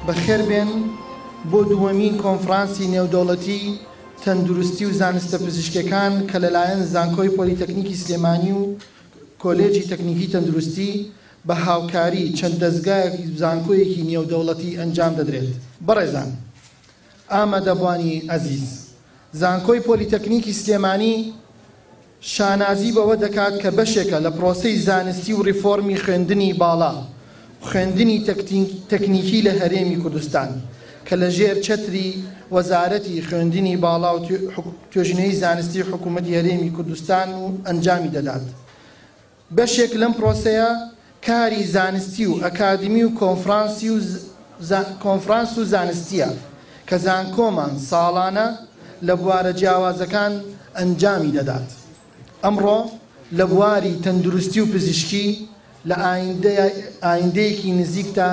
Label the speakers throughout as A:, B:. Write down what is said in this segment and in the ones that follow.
A: بەخێربێن بۆ دووەمین کۆنفرانسی نێودەوڵەتی تەندروستی و زانستە پزیشکەکان کە لەلایەن زانکۆی پۆلیتەکنیکی سلێمانی و کۆلێجی تەکنیکی تەندروستی بە هاوکاری چەند دەستگایەکی زانکۆیەکی نێودەوڵەتی ئەنجام دەدرێت. بەڕێزان، ئامادەبوانی ئەزیز، زانکۆی پۆلیتەکنیکی سلێمانی شانازی بەوە دەکات کە بەشێکە لە پرۆسەی زانستی و ڕیفۆرمی خوێندنی باڵا و خوێندنی تەکنیکی لە هەرێمی کوردستان کە لە ژێر چەتری وەزارەتی خوێندنی باڵا و توێژینەی زانستی حکوومەتی هەرێمی کوردستان و ئەنجامی دەدات. بەشێک لەم پرۆسەیە کاری زانستی و ئەکادمی و کۆنفرانس و زانستیە کە زانکۆمان ساڵانە لە بوارە جیاوازەکان ئەنجامی دەدات. ئەمڕۆ لە بواری تەندروستی و پزیشکی لە ئایندەیەکی نزیکدا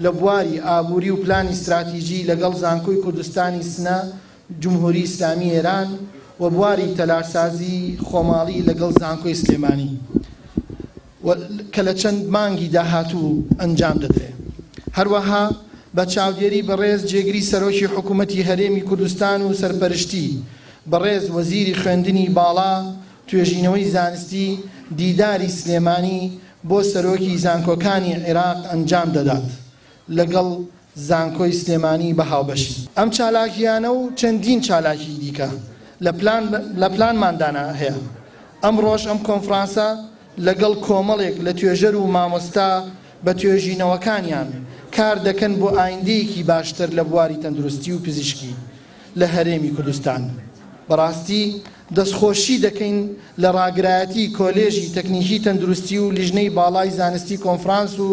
A: لە بواری ئابووری و پلانی استراتیژی لەگەڵ زانکۆی کوردستانی سنە جمهوری ئیسلامی ئێران و بواری تەلارسازی خۆماڵی لەگەڵ زانکۆی سلێمانی کە لە چەند مانگی داهاتوو ئەنجام دەدرێت. هەروەها بە چاودێری بەڕێز جێگری سەرۆکی حکوومەتی هەرێمی کوردستان و سەرپەرشتی بەڕێز وەزیری خوێندنی باڵا توێژینەوەی زانستی دیداری سلێمانی بۆ سەرۆکی زانکۆکانی عێراق ئەنجام دەدات لەگەڵ زانکۆی سلێمانی بە هاوبەشی. ئەم چالاکیانە و چەندین چالاکی دیکە لە پلانماندانا هەیە. ئەمڕۆژ ئەم کۆنفرانسە لەگەڵ کۆمەڵێک لە توێژەر و مامۆستا بە توێژینەوەکانیان کار دەکەن بۆ ئایندەیەکی باشتر لە بواری تەندروستی و پزیشکی لە هەرێمی کوردستان. بەڕاستی دەستخۆشی دەکەین لە ڕاگرایەتی کۆلێژی تەکنیکی تەندروستی و لیژنەی باڵای زانستی کۆنفرانس و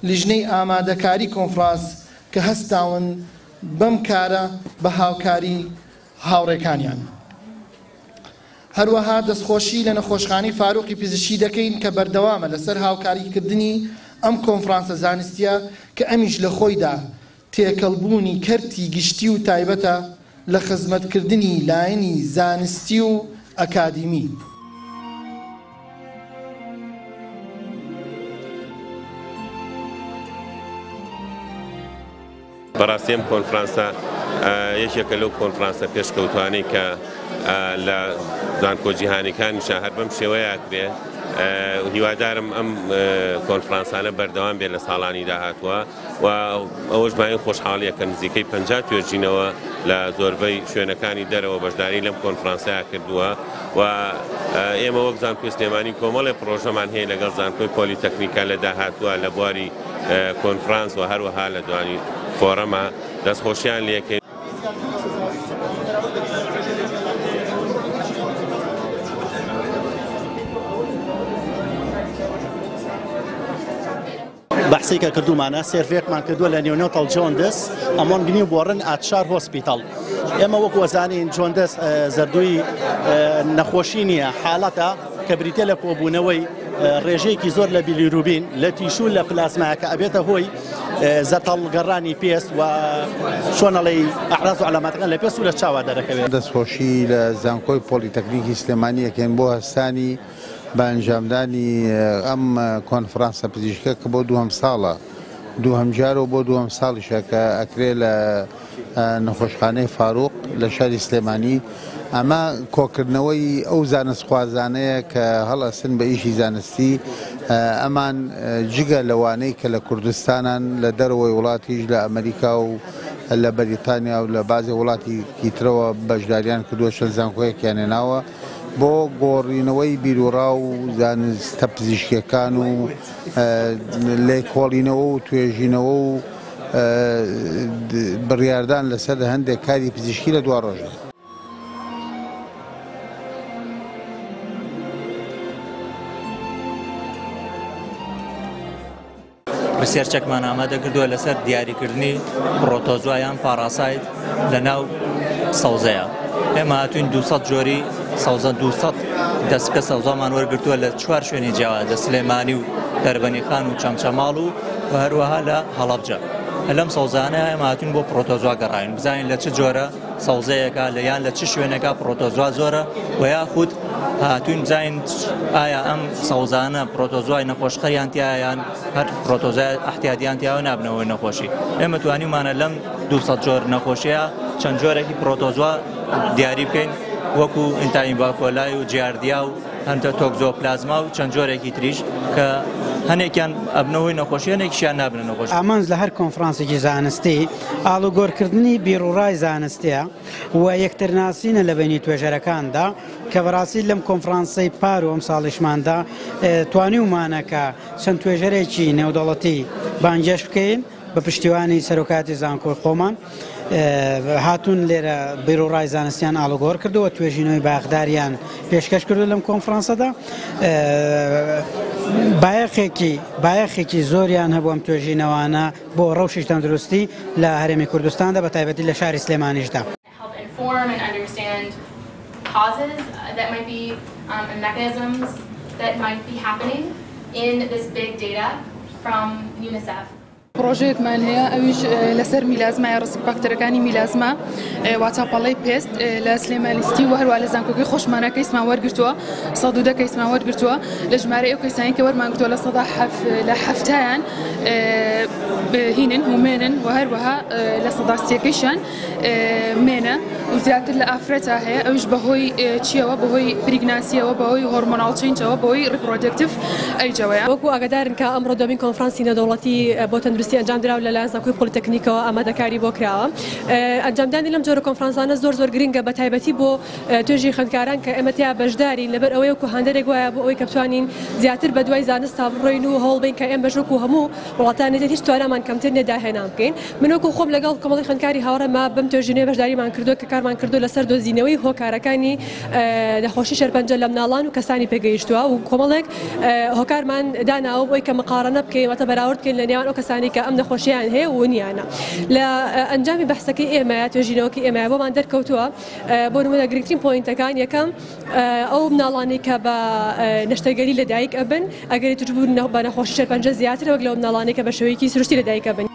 A: لیژنەی ئامادەکاری کۆنفرانس کە هەستاون بەم کارە بە هاوکاری هاوڕێکانیان. هەروەها دەستخۆشی لە نەخۆشخانەی فاروقی پزیشکی دەکەین کە بەردەوامە لەسەر هاوکاریکردنی ئەم کۆنفرانسە زانستیە کە ئەمیش لە خۆیدا تێکەڵبوونی کەرتی گشتی و تایبەتە لە خزمەتکردنی لایەنی زانستی و ئەکادمی.
B: بەڕاستی ئەم کۆنفرانسە یەکێکە لەو کۆنفرانسە پێشکەوتوانەی کە لە زانکۆ جیهانیەکانیشە هەر بەم شێوەیە کرێت. هیوادارم ئەم کۆنفرانسانە بەردەوام بێت لە ساڵانی داهاتووە و ئەوەش باین خۆشحاڵیە کە نزیکەی 50 توێژینەوە لە زۆربەی شوێنەکانی دەرەوە بەشداری لەم کۆنفرانسەیە کردووە و ئێمە وەک زانکۆی سلێمانی کۆمەڵێ پرۆژەمان هەیە لەگەڵ زانکۆی پۆلیتەکنیکە لە داهاتووە لە بواری کۆنفرانس و هەروەها لە دوانی فۆرەمە دەستخۆشیان لێکەین.
C: بەحسی کە کردومانە سێرفێکمان کردووە لە نێونەتەڵ جۆندس ئەمۆن گنی بۆڕن ئاتشار هۆسپیتاڵ. ئێمە وەک وەزانین جۆندس زەردووی نەخۆشی نییە، حاڵەتە کە بریتە لە کۆبوونەوەی ڕێژەیەکی زۆر لە بیلیروبین لە تیشو لە پلاسمایە کە ئەبێتە هۆی زەتەڵگەڕانی پێست و چۆنەڵی ئەعراض و عەلاماتەکان لە پێست و لە چاوا دەرەکەوێت.
D: دەستخۆشی لە زانکۆی پۆلیتەکنیکی سلێمانی یەکەین بۆ هەستانی بە ئەنجامدانی ئەم کۆنفرانسە پزیشکە کە بۆ دووەم ساڵە دووهەم جارە و بۆ دووەم ساڵیشە کە ئەکرێ لە نەخۆشخانەی فاروق لە شاری سلێمانی. ئەمە کۆکردنەوەی ئەو زانستخوازانەیە کە هەڵەسن بە ئیشی زانستی ئەمان جگە لەوانەی کە لە کوردستانان لە دەرەوەی وڵاتیش لە ئەمریکا و لە بەریتانیا و لە بازی وڵاتی کیترەوە بەشداریان کردووە چەند زانکۆیەکیان هێناوە بۆ گۆڕینەوەی بیرۆڕا و زانستە پزیشکیەکان و لێکۆڵینەوە و توێژینەوە و بڕیاردان لەسەر هەندێک کاری پزیشکی لە دوا ڕۆژە.
E: پرسیارچەکمان ئامادە کردووە لەسەر دیاریکردنی پرۆتۆزوایان پاراسایت لە ناو سەوزەیە. ئێمە هاتوین 200 جۆری سەوزە 200 دەستکە سەوزامان وەرگرتووە لە 4 شوێنی جیاواز لە سلێمانی و دەربەنیخان و چەمچەماڵ و هەروەها لە هەڵەبجە. لەم سەوزانە ئێمە هاتوین بۆ پرۆتۆزوا گەڕاین بزانین لە چ جۆرە سەوزەیەکە لە یان لە چ شوێنێکە پرۆتۆزوا زۆرە و یاخود هاتوین بزین ئایا ئەم سەوزانە پرۆتۆزوای نەخۆشخەریان تیایان هەر پرۆتۆزای ئەحتیاطیان تیاوە نابنەوەی نەخۆشی ئێمە توانیمانە لەم 200 جۆر نەخۆشیە چەند جۆرێکی پرۆتۆزوا دیاری بکەین وەکو ئینتاین باکۆلای و جیاردیا و هەندە تۆکزۆپلازما و چەند جۆرێکی تریش کە هەنێکیان ئەبنەوەی نەخۆشی هەنێکیشیان نابنە نەخۆشی.
F: ئامانج لە هەر کۆنفرانسێکی زانستی ئاڵوگۆڕکردنی بیرروڕای زانستیە و یەکترناسینە لە بینی توێژەرەکاندا کە بەڕاستی لەم کۆنفرانسەی پار و ئەم ساڵیشماندا توانیومانەکە چەند توێژەرێکی نێودەوڵەتی بانگێش بکەین بە پشتیوانی سەرۆکاتی زانکۆی خۆمان هاتوون لێرە بیرروڕای زانستیان ئاڵوگۆڕ کردەوە توێژینەوەی باغداریان پێشکەش کردو لەم کۆنفرانسەدا بایەخێکی زۆریان هەبوو ئەم توێژینەوانە بۆ ڕەوشی تەندروستی لە هەرێمی کوردستاندا بە تایبەتی لە شاری سلێمانیشدا.
G: پرۆژەیەکمان هەیە ئەویش لەسەر میلازمای ڕسپاکتەرەکانی میلازما واتاپەڵەی پێست لە سلێمانیستی و هەروە لە زانکۆکەی خۆشمانە کەیسمان وەرگرتووە 110 کەیسمان وەرگرتووە لە ژمارە ئەو کەیسانی کە وەرمانگرتووە لە هەفتایان هینن هومێنن و هەروەها لە 130کەیشان مێنە و زیاتر لە ئافرەتا هەیە ئەوش بەهۆی چیەوە بەهۆی پریگناسیەوە بەهۆی هۆرمۆناڵ چینجەوە بەهۆی ڕیپرۆدەکتیڤ ئەیجەوەیە.
H: وەکو ئاگادارن کە ئەمڕۆ دومین کۆنفرانسی نێودەوڵەتی بۆ تەندروستی ئەنجام درراو لەلایەن زانکۆی پۆلیتەکنیکەوە ئامادەکاری بۆ کراوە. ئەنجامدانی لەم جۆرە کۆنفرانسانە زۆر گرنگە بە تایبەتی بۆ توێژی خوێندکاران کە ئێمە تیا بەشدارین لەبەر ئەوەی وەکو هەندێک وایە بۆ ئەوەی کە بتوانین زیاتر بە دوای زانست تا بڕۆین و هەوڵ بین کە ئێمە بەژوەکو هەموو وڵاتانێت هیچ توانامان کەمتر نێداهێنان بکەین. من وەکو خۆم لەگەڵ کۆمەڵی خوێندکاری هاوڕێمە بەم توێژینەوەی بەشداریمان کردو کە کارمان کردو لەسەر دۆزینەوەی هۆکارەکانی نەخۆشی شەرپەنجە لە مناڵان و کەسانی پێگەیشتووە و کۆمەڵێک هۆکارمان داناوە بۆی کە مقارنە بکەین واتە بەراورد بکەین لە نێوان ئەو کەسانی کە ئەم نەخۆشییان هەیە و نیانە. لە ئەنجامی بەحسەکەی ئێمە توێژینەوەکی ئێمە بۆمان دەرکەوتووە بۆ نمونە گرنگترین پۆینتەکان یەکەم ئەو مناڵانی کە بە نەشتەرگەری لەدایک ئەبن ئەگەری توش بوون بە نەخۆشی شەرپەنجە زیاتر وەک لەو مناڵانی کە بە شێوەیەکی سروشتی لەدایک ئەبن.